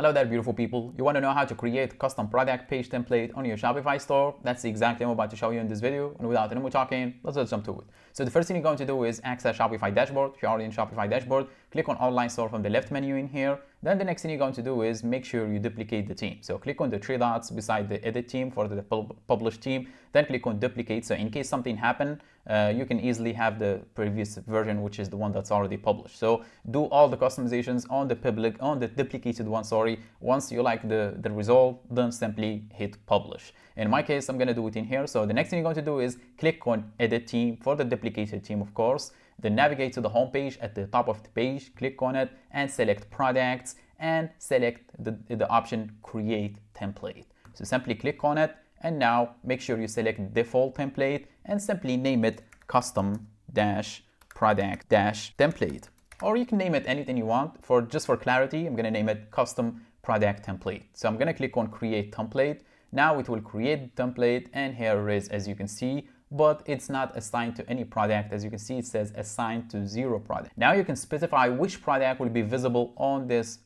Hello there, beautiful people. You want to know how to create custom product page template on your Shopify store? That's exactly what I'm about to show you in this video. And without any more talking, let's jump to it. So the first thing you're going to do is access Shopify dashboard. If you're already in Shopify dashboard, click on online store from the left menu in here. Then the next thing you're going to do is make sure you duplicate the theme. So click on the three dots beside the edit theme for the publish theme. Then click on duplicate. So in case something happened, you can easily have the previous version, which is the one that's already published. So do all the customizations on the duplicated one, Once you like the result, then simply hit publish. In my case, I'm going to do it in here. So the next thing you're going to do is click on edit theme for the duplicated theme, of course. Then navigate to the home page at the top of the page, click on it and select products and select the option create template. So simply click on it and now make sure you select default template and simply name it custom product template. Or you can name it anything you want. Just for clarity, I'm going to name it custom product template. So I'm going to click on create template. Now it will create the template and here it is, as you can see, but it's not assigned to any product. As you can see, it says assigned to 0 product. Now you can specify which product will be visible on this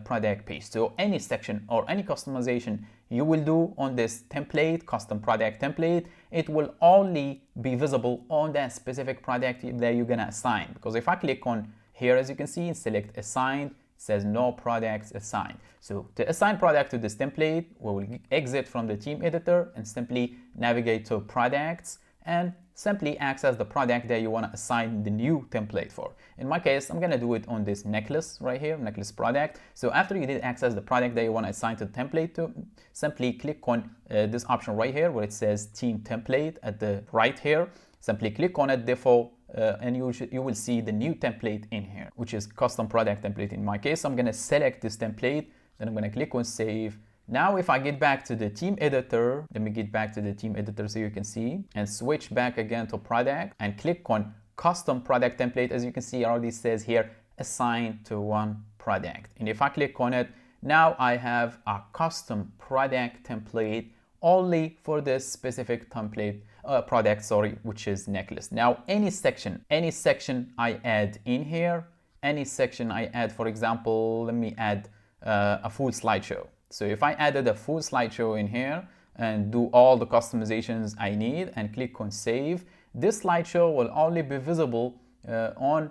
product page. So any section or any customization you will do on this template, custom product template, it will only be visible on that specific product that you're gonna assign. Because if I click on here, as you can see, select assigned, it says no products assigned. So to assign product to this template, we will exit from the theme editor and simply navigate to products and simply access the product that you want to assign the new template for. In my case, I'm going to do it on this necklace right here, necklace product. So after you did access the product that you want to assign to the template to, simply click on this option right here where it says theme template at the right here. Simply click on it, default, and you will see the new template in here, which is custom product template. In my case, I'm going to select this template, then I'm going to click on save. Now, if I get back to the theme editor, let me get back to the theme editor so you can see, and switch back again to product and click on custom product template. As you can see, it already says here, assign to one product. And if I click on it, now I have a custom product template only for this specific template product, which is necklace. Now, any section I add in here, for example, let me add a full slideshow. So if I added a full slideshow in here and do all the customizations I need and click on save, this slideshow will only be visible on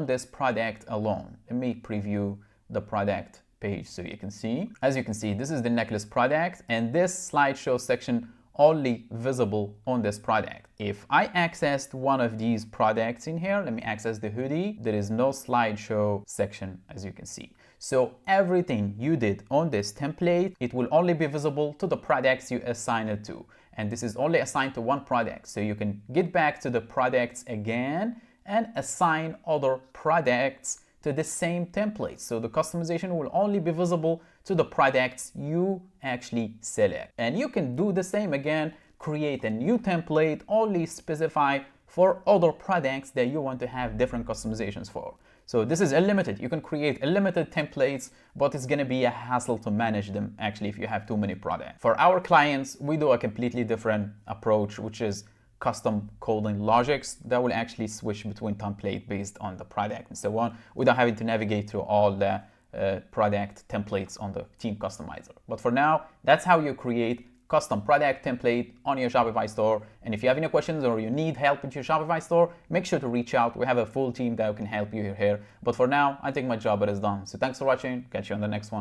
this product alone. Let me preview the product page so you can see. As you can see, this is the necklace product and this slideshow section only visible on this product. If I accessed one of these products in here, let me access the hoodie, there is no slideshow section, as you can see. So everything you did on this template, it will only be visible to the products you assign it to. And this is only assigned to one product. So you can get back to the products again and assign other products to the same template. So the customization will only be visible to the products you actually select. And you can do the same again, create a new template, only specify for other products that you want to have different customizations for. So this is unlimited. You can create unlimited templates, but it's gonna be a hassle to manage them actually if you have too many products. For our clients, we do a completely different approach, which is custom coding logics that will actually switch between template based on the product and so on without having to navigate through all the product templates on the theme customizer. But for now, that's how you create custom product template on your Shopify store. And if you have any questions or you need help with your Shopify store, make sure to reach out. We have a full team that can help you here. But for now, I think my job is done. So thanks for watching. Catch you on the next one.